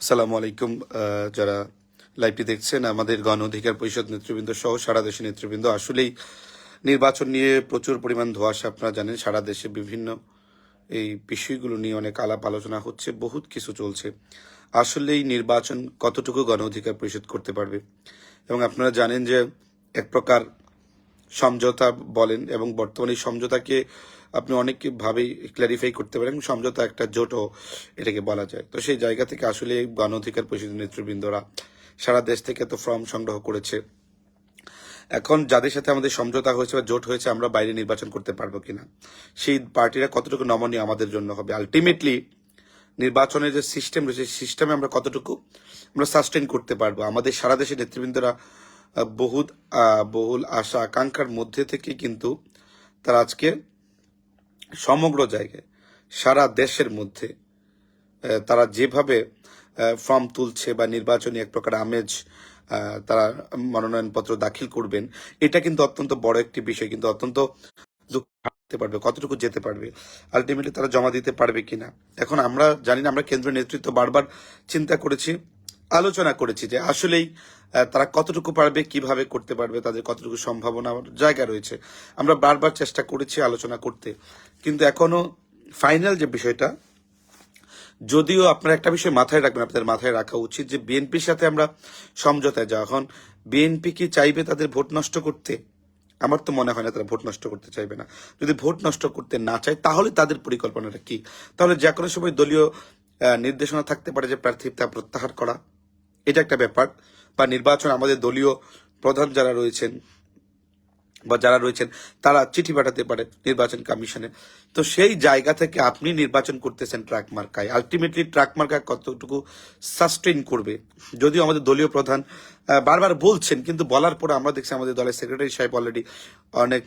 আসসালামু আলাইকুম। যারা লাইভটি দেখছেন, আমাদের গণ অধিকার পরিষদ নেতৃবৃন্দ সহ সারা দেশের নেতৃবৃন্দ, আসলেই নির্বাচন নিয়ে প্রচুর পরিমাণ ধোঁয়াশা। আপনারা জানেন সারা দেশে বিভিন্ন এই বিষয়গুলো নিয়ে অনেক আলাপ আলোচনা হচ্ছে, বহুত কিছু চলছে। আসলেই নির্বাচন কতটুকু গণ অধিকার পরিষদ করতে পারবে? এবং আপনারা জানেন যে এক প্রকার সমঝোতা বলেন, এবং বর্তমানে এই সমঝোতাকে আপনি অনেকভাবেই ক্ল্যারিফাই করতে পারেন। সমঝোতা একটা জোটও এটাকে বলা যায়। তো সেই জায়গা থেকে আসলে গণ অধিকার পরিষদের নেতৃবৃন্দরা সারা দেশ থেকে তো ফর্ম সংগ্রহ করেছে। এখন যাদের সাথে আমাদের সমঝোতা হয়েছে বা জোট হয়েছে, আমরা বাইরে নির্বাচন করতে পারবো কিনা, সেই পার্টিরা কতটুকু নমনীয় আমাদের জন্য হবে, আলটিমেটলি নির্বাচনের যে সিস্টেম রয়েছে, সিস্টেমে আমরা কতটুকু আমরা সাস্টেন করতে পারবো। আমাদের সারা দেশের নেতৃবৃন্দরা বহুল আশা আকাঙ্ক্ষার মধ্যে থেকে কিন্তু তারা আজকে সমগ্র জায়গায় সারা দেশের মধ্যে তারা যেভাবে ফর্ম তুলছে বা নির্বাচনী এক প্রকার আমেজ, তারা মনোনয়নপত্র দাখিল করবেন, এটা কিন্তু অত্যন্ত বড় একটি বিষয়। কিন্তু অত্যন্ত হাঁটতে পারবে, কতটুকু যেতে পারবে, আলটিমেটলি তারা জমা দিতে পারবে কিনা। এখন আমরা জানি না, আমরা কেন্দ্রীয় নেতৃত্ব বারবার চিন্তা করেছি, আলোচনা করেছি যে আসলেই তারা কতটুকু পারবে, কিভাবে করতে পারবে, তাদের কতটুকু সম্ভাবনার জায়গা রয়েছে। আমরা বারবার চেষ্টা করেছি আলোচনা করতে, কিন্তু এখনো ফাইনাল যে বিষয়টা, যদিও আপনারা একটা বিষয় মাথায় রাখবেন, আপনাদের মাথায় রাখা উচিত যে বিএনপির সাথে আমরা সমঝোতায় যাওয়া। এখন বিএনপি কি চাইবে তাদের ভোট নষ্ট করতে? আমার তো মনে হয় না তারা ভোট নষ্ট করতে চাইবে না। যদি ভোট নষ্ট করতে না চায়, তাহলে তাদের পরিকল্পনাটা কি? তাহলে যে কোনো সময় দলীয় নির্দেশনা থাকতে পারে যে প্রার্থিতা প্রত্যাহার করা, এটা একটা ব্যাপার। বা নির্বাচন আমাদের দলীয় প্রধান যারা রয়েছেন বা যারা রয়েছেন তারা চিঠি পাঠাতে পারে নির্বাচন কমিশনে। তো সেই জায়গা থেকে আপনি নির্বাচন করতেছেন ট্রাক মার্কায়, আলটিমেটলি ট্রাক মার্কা কতটুকু সাস্টেইন করবে? যদিও আমাদের দলীয় প্রধান বারবার বলছেন, কিন্তু বলার পরে আমরা দেখছি আমাদের দলের সেক্রেটারি সাহেব অলরেডি অনেক,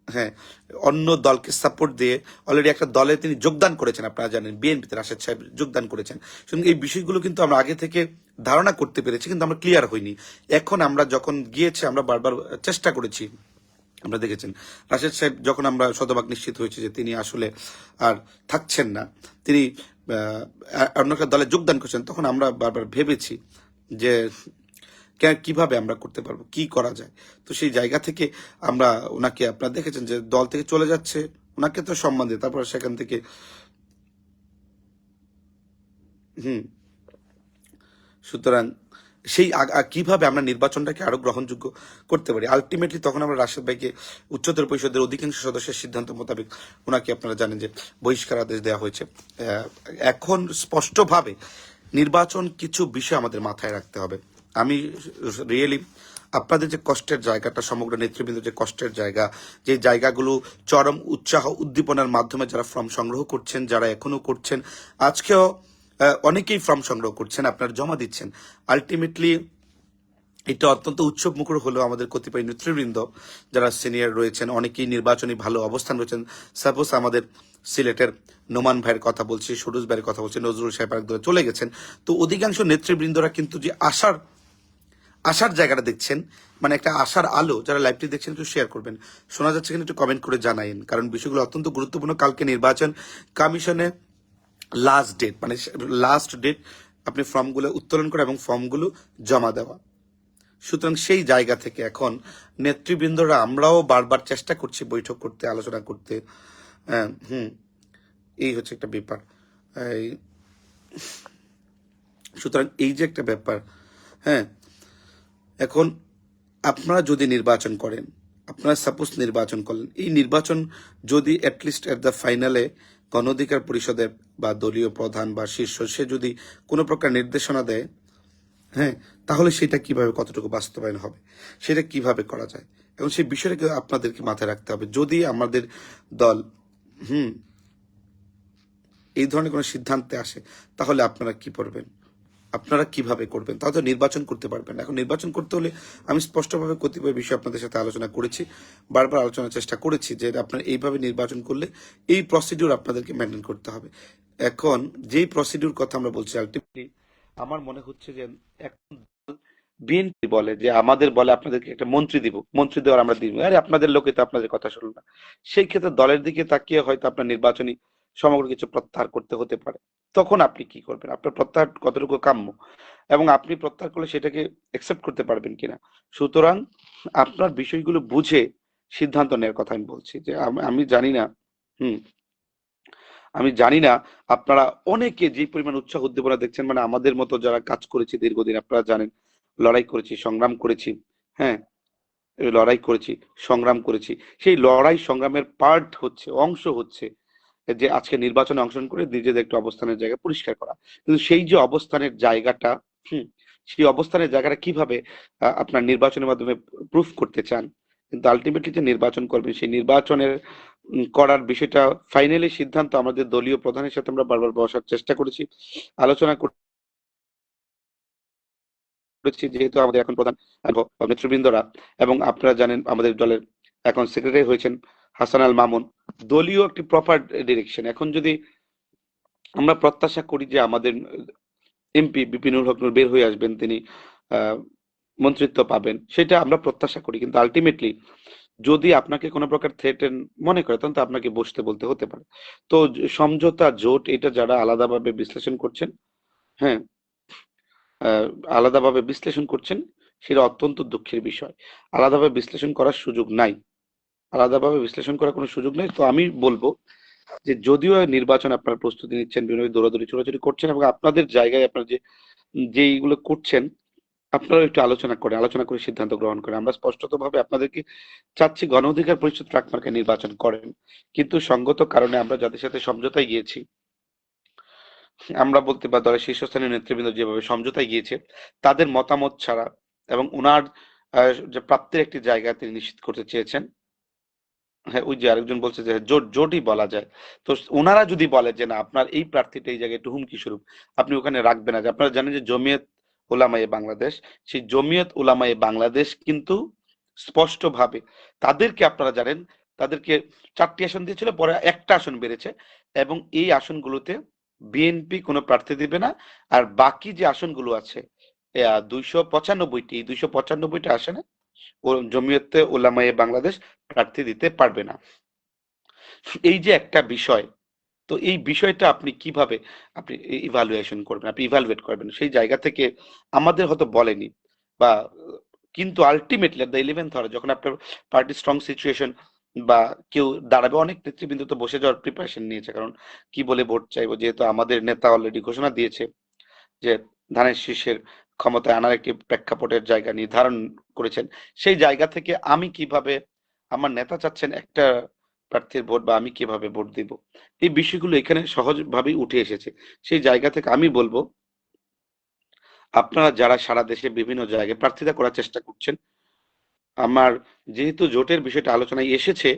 হ্যাঁ, অন্য দলকে সাপোর্ট দিয়ে অলরেডি একটা দলে তিনি যোগদান করেছেন। আপনারা জানেন বিএনপিতে রাশেদ সাহেব যোগদান করেছেন। সুতরাং এই বিষয়গুলো কিন্তু আমরা আগে থেকে ধারণা করতে পেরেছি, কিন্তু আমরা ক্লিয়ার হইনি। এখন আমরা যখন গিয়েছে, আমরা বারবার চেষ্টা করেছি। আমরা দেখেছেন রাশেদ সাহেব যখন আমরা শতভাগ নিশ্চিত হয়েছি যে তিনি আসলে আর থাকছেন না, তিনি অন্য একটা দলে যোগদান করছেন, তখন আমরা বারবার ভেবেছি যে কিভাবে আমরা করতে পারবো, কি করা যায়। তো সেই জায়গা থেকে আমরা ওনাকে, আপনারা দেখেছেন যে দল থেকে চলে যাচ্ছে, ওনাকে তো সম্মান দিয়ে তারপর সেখান থেকে হুম সুতরাং সেই কিভাবে আমরা নির্বাচনটাকে আরো গ্রহণযোগ্য করতে পারি, আলটিমেটলি তখন আমরা রাশেদ ভাইকে উচ্চতর পরিষদের অধিকাংশ সদস্যের সিদ্ধান্ত মোতাবেক ওনাকে, আপনারা জানেন যে বহিষ্কার আদেশ দেওয়া হয়েছে। এখন স্পষ্টভাবে নির্বাচন কিছু বিষয় আমাদের মাথায় রাখতে হবে। আমি রিয়েলি আপনাদের যে কষ্টের জায়গাটা, সমগ্র নেতৃবৃন্দ যে কষ্টের জায়গা, যে জায়গাগুলো চরম উৎসাহ উদ্দীপনার মাধ্যমে যারা ফর্ম সংগ্রহ করছেন, যারা এখনো করছেন, আজকেও অনেকেই ফর্ম সংগ্রহ করছেন, আপনারা জমা দিচ্ছেন, আলটিমেটলি এটা অত্যন্ত উৎসব মুখর হলো। আমাদের কতিপয় নেতৃবৃন্দ যারা সিনিয়র রয়েছেন, অনেকেই নির্বাচনী ভালো অবস্থান রয়েছেন। সাপোজ আমাদের সিলেটের নোমান ভাইয়ের কথা বলছি, সুরুজ ভাইয়ের কথা বলছি, নজরুল সাহেব একদম চলে গেছেন। তো অধিকাংশ নেতৃবৃন্দরা কিন্তু যে আশার আশার জায়গাটা দেখছেন, মানে একটা আশার আলো, যারা লাইভটি দেখছেন একটু শেয়ার করবেন, শোনা যাচ্ছে কিনা একটু কমেন্ট করে জানাইন, কারণ বিষয়গুলো অত্যন্ত গুরুত্বপূর্ণ। কালকে নির্বাচন কমিশনে লাস্ট ডেট, মানে লাস্ট ডেট আপনি ফর্মগুলো উত্তোলন করা এবং ফর্মগুলো জমা দেওয়া। সুতরাং সেই জায়গা থেকে এখন নেতৃবৃন্দরা, আমরাও বারবার চেষ্টা করছি বৈঠক করতে, আলোচনা করতে। এই হচ্ছে একটা ব্যাপার। সুতরাং এই যে একটা ব্যাপার, হ্যাঁ, এখন আপনারা যদি নির্বাচন করেন, আপনারা সাপোজ নির্বাচন করলেন, এই নির্বাচন যদি অ্যাটলিস্ট এট দ্য ফাইনালে গণ অধিকার পরিষদের বা দলীয় প্রধান বা শীর্ষ সে যদি কোনো প্রকার নির্দেশনা দেয়, হ্যাঁ, তাহলে সেটা কিভাবে কতটুকু বাস্তবায়ন হবে, সেটা কিভাবে করা যায়, এবং সেই বিষয়টাকে আপনাদেরকে মাথায় রাখতে হবে। যদি আমাদের দল এই ধরনের কোনো সিদ্ধান্তে আসে, তাহলে আপনারা কি করবেন, আপনারা কিভাবে করবেন? তাহলে নির্বাচন করতে পারবেন। এখন নির্বাচন করতে হলে আমি স্পষ্টভাবে কতিপয় বিষয় আপনাদের সাথে আলোচনা করেছি, বারবার আলোচনার চেষ্টা করেছি যে আপনারা এইভাবে নির্বাচন করলে এই প্রসিডিউর আপনাদেরকে মেনটেন করতে হবে। এখন যেই প্রসিডিউর কথা আমরা বলছি, আলটিমেটলি আমার মনে হচ্ছে যে এখন বিএনপি বলে যে, আমাদের বলে আপনাদেরকে একটা মন্ত্রী দিব, মন্ত্রী দেওয়ার আমরা দিব, আরে আপনাদের লোকে তো আপনাদের কথা শুনলো না। সেই ক্ষেত্রে দলের দিকে তাকিয়ে হয়তো আপনার নির্বাচনী সমগ্র কিছু প্রত্যাহার করতে হতে পারে। তখন আপনি কি করবেন? আপনার প্রত্যাহার কতটুকু কাম্য এবং আপনি প্রত্যাহার করলে সেটাকে একসেপ্ট করতে পারবেন কিনা। সুতরাং আপনার বিষয়গুলো বুঝে সিদ্ধান্ত নেওয়ার কথা আমি বলছি যে আমি জানি না। হুম। আমি জানি না আপনারা অনেকে যে পরিমাণ উৎসাহ উদ্দীপনা দেখছেন, মানে আমাদের মতো যারা কাজ করেছি দীর্ঘদিন, আপনারা জানেন লড়াই করেছি, সংগ্রাম করেছি। হ্যাঁ, এই লড়াই করেছি, সংগ্রাম করেছি। সেই লড়াই সংগ্রামের পার্ট হচ্ছে, অংশ হচ্ছে যে আজকে নির্বাচনে অংশগ্রহণ করে নিজেদের একটা অবস্থানের জায়গা পরিষ্কার করা। কিন্তু সেই যে অবস্থানের জায়গাটা, হুম, সেই অবস্থানের জায়গাটা কিভাবে আপনার নির্বাচনের মাধ্যমে প্রুফ করতে চান, কিন্তু আলটিমেটলি যে নির্বাচন করবেন সেই নির্বাচনের করার বিষয়টা ফাইনালি সিদ্ধান্ত আমাদের দলীয় প্রধানের সাথে আমরা বারবার বসার চেষ্টা করেছি, আলোচনা করেছি, যেহেতু আমাদের এখন প্রধান নেতৃবৃন্দরা এবং আপনারা জানেন আমাদের দলের এখন সেক্রেটারি হয়েছেন হাসান আল মামুন। দলীয় একটি প্রপার ডিরেকশন এখন যদি আমরা প্রত্যাশা করি যে আমাদের এমপি বিপিনুল হক নূর বের হয়ে আসবেন, তিনি আহ, মন্ত্রিত্ব পাবেন, সেটা আমরা প্রত্যাশা করি। কিন্তু আলটিমেটলি যদি আপনাকে কোনো প্রকার থ্রেটেন মনে করে তখন তো আপনাকে বসতে বলতে হতে পারে। তো সমঝোতা জোট এটা যারা আলাদাভাবে বিশ্লেষণ করছেন, হ্যাঁ, আহ, আলাদাভাবে বিশ্লেষণ করছেন, সেটা অত্যন্ত দুঃখের বিষয়। আলাদাভাবে বিশ্লেষণ করার সুযোগ নাই, আলাদাভাবে বিশ্লেষণ করার কোনো সুযোগ নেই। তো আমি বলবো যে যদিও নির্বাচন আপনারা প্রস্তুতি নিচ্ছেন, বিভিন্ন দৌড়াদৌড়ি ছোড়াছুড়ি করছেন এবং আপনাদের জায়গায় আপনারা যেইগুলো করছেন, আপনারা একটু আলোচনা করে সিদ্ধান্ত গ্রহণ করেন। আমরা স্পষ্টতভাবে আপনাদেরকে চাচ্ছি গণ অধিকার পরিষদ ট্রাক মার্কা নির্বাচন করেন, কিন্তু সঙ্গত কারণে আমরা যাদের সাথে সমঝোতায় গিয়েছি, আমরা বলতে বা দলের শীর্ষস্থানীয় নেতৃবৃন্দ যেভাবে সমঝোতায় গিয়েছে, তাদের মতামত ছাড়া এবং ওনার যে প্রাপ্তির একটি জায়গা তিনি নিশ্চিত করতে চেয়েছেন। হ্যাঁ, ওই যে আরেকজন বলছে যে জোটই বলা যায়। তো ওনারা যদি বলে যে না আপনার এই প্রার্থীটা এই জায়গায় একটু হুমকি স্বরূপ, আপনি ওখানে রাখবেন না। যে আপনারা জানেন যে জমিয়ত উলামায়ে বাংলাদেশ, সেই জমিয়ত উলামায়ে বাংলাদেশ কিন্তু স্পষ্টভাবে তাদেরকে, আপনারা জানেন, তাদেরকে 4টি আসন দিয়েছিল, পরে একটা আসন বেড়েছে এবং এই আসনগুলোতে বিএনপি কোনো প্রার্থী দিবে না। আর বাকি যে আসনগুলো আছে 295টি, এই 295টা আসনে ও জমিয়তে উলামায়ে বাংলাদেশ প্রার্থী দিতে পারবে না। এই যে একটা বিষয়, তো এই বিষয়টা আপনি কিভাবে আপনি ইভালুয়েশন করবেন, আপনি ইভালুয়েট করবেন সেই জায়গা থেকে আমাদের হয়তো বলেনি বা কিন্তু আলটিমেটলি দ্য 11th আওয়ার যখন আপনার পার্টি স্ট্রং সিচুয়েশন বা কেউ দাঁড়াবে, অনেক নেতৃবৃন্দ তো বসে যাওয়ার প্রিপারেশন নিয়েছে, কারণ কি বলে ভোট চাইবো, যেহেতু আমাদের নেতা অলরেডি ঘোষণা দিয়েছে যে ধানের শীষের ক্ষমতায় আনার একটি প্রেক্ষাপটের জায়গা নির্ধারণ করেছেন। সেই জায়গা থেকে আমি কিভাবে, আমার নেতা চাচ্ছেন একটা প্রার্থীর ভোট বা আমি কিভাবে ভোট দিব, এই বিষয়গুলো এখানে সহজভাবেই উঠে এসেছে। সেই জায়গা থেকে আমি বলবো আপনারা যারা সারা দেশে বিভিন্ন জায়গায় প্রার্থিতা করার চেষ্টা করছেন, আমার যেহেতু জোটের বিষয়টা আলোচনায় এসেছে,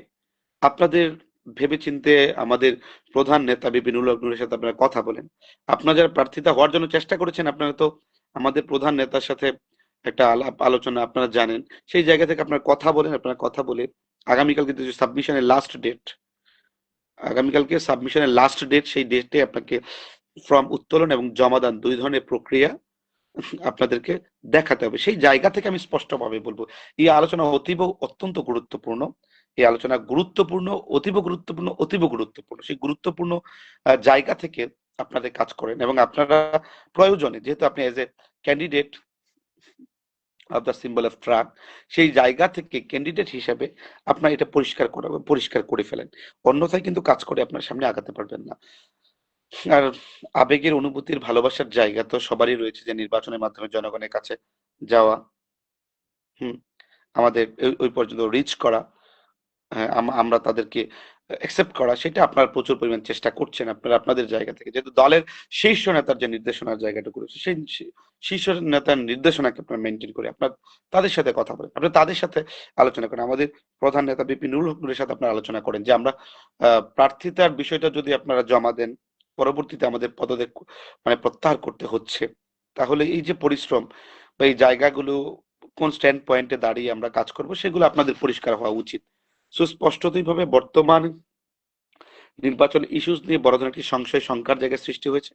আপনাদের ভেবেচিন্তে আমাদের প্রধান নেতা বিপিনুল হক নূরের সাথে আপনারা কথা বলেন। আপনারা যারা প্রার্থিতা হওয়ার জন্য চেষ্টা করেছেন, আপনারা তো আমাদের প্রধান নেতার সাথে একটা আলাপ আলোচনা আপনারা জানেন, সেই জায়গা থেকে আপনারা কথা বলেন। আপনারা কথা বলে আগামীকাল কিন্তু যে সাবমিশনের লাস্ট ডেট, আগামীকালকে সাবমিশনের লাস্ট ডেট, সেই ডেটে আপনাকে ফর্ম উত্তোলন এবং জমাদান দুই ধরনের প্রক্রিয়া আপনাদেরকে দেখাতে হবে। সেই জায়গা থেকে আমি স্পষ্টভাবে বলবো এই আলোচনা অত্যন্ত গুরুত্বপূর্ণ। এই আলোচনা গুরুত্বপূর্ণ, অতীব গুরুত্বপূর্ণ, অতীব গুরুত্বপূর্ণ। সেই গুরুত্বপূর্ণ জায়গা থেকে আপনাদের কাজ করেন এবং আপনারা প্রয়োজনে, যেহেতু আপনি as a candidate of the symbol of truck, সেই জায়গা থেকে ক্যান্ডিডেট হিসাবে আপনার এটা পরিষ্কার করে ফেলেন। অন্যথায় কিন্তু কাজ করে আপনার সামনে আগাতে পারবেন না। আর আবেগের, অনুভূতির, ভালোবাসার জায়গা তো সবারই রয়েছে, যে নির্বাচনের মাধ্যমে জনগণের কাছে যাওয়া, হুম, আমাদের ওই পর্যন্ত রিচ করা, হ্যাঁ, আমরা তাদেরকে অ্যাকসেপ্ট করা, সেটা আপনারা প্রচুর পরিমাণ চেষ্টা করছেন আপনারা আপনাদের জায়গা থেকে, যেহেতু দলের শীর্ষ নেতার যে নির্দেশনার জায়গাটা করেছে, সেই শীর্ষ নেতার নির্দেশনাকে আপনারা মেনটেন করে আপনার তাদের সাথে কথা বলেন, আপনারা তাদের সাথে আলোচনা করেন। আমাদের প্রধান নেতা বিপিনুল হক নূরের সাথে আপনারা আলোচনা করেন যে আমরা প্রার্থিতার বিষয়টা যদি আপনারা জমা দেন, পরবর্তীতে আমাদের পদত্যাগ মানে প্রত্যাহার করতে হচ্ছে, তাহলে এই যে পরিশ্রম বা এই জায়গাগুলো কোন স্ট্যান্ড পয়েন্টে দাঁড়িয়ে আমরা কাজ করব, সেগুলো আপনাদের পরিষ্কার হওয়া উচিত। সুস্পষ্টতই ভাবে বর্তমান নির্বাচন ইস্যুস নিয়ে বড় ধরনের একটি সংশয় শঙ্কার জায়গায় সৃষ্টি হয়েছে,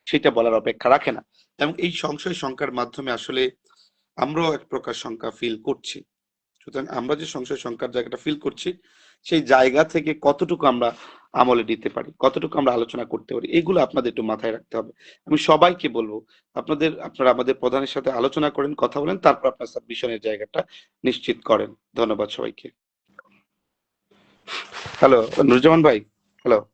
সেটা বলার অপেক্ষা রাখে না। এবং এই সংশয় শঙ্কার মাধ্যমে আসলে আমরাও এক প্রকার শঙ্কা ফিল করছি। সুতরাং আমরা যে সংশয় শঙ্কার জায়গাটা ফিল করছি, সেই জায়গা থেকে কতটুকু আমরা আমলে নিতে পারি, কতটুকু আমরা আলোচনা করতে পারি, এগুলো আপনাদের একটু মাথায় রাখতে হবে। আমি সবাইকে বলবো, আপনারা আমাদের প্রধানের সাথে আলোচনা করেন, কথা বলেন, তারপর আপনার সাবমিশনের জায়গাটা নিশ্চিত করেন। ধন্যবাদ সবাইকে। হ্যালো নুরুজ্জামান ভাই, হ্যালো।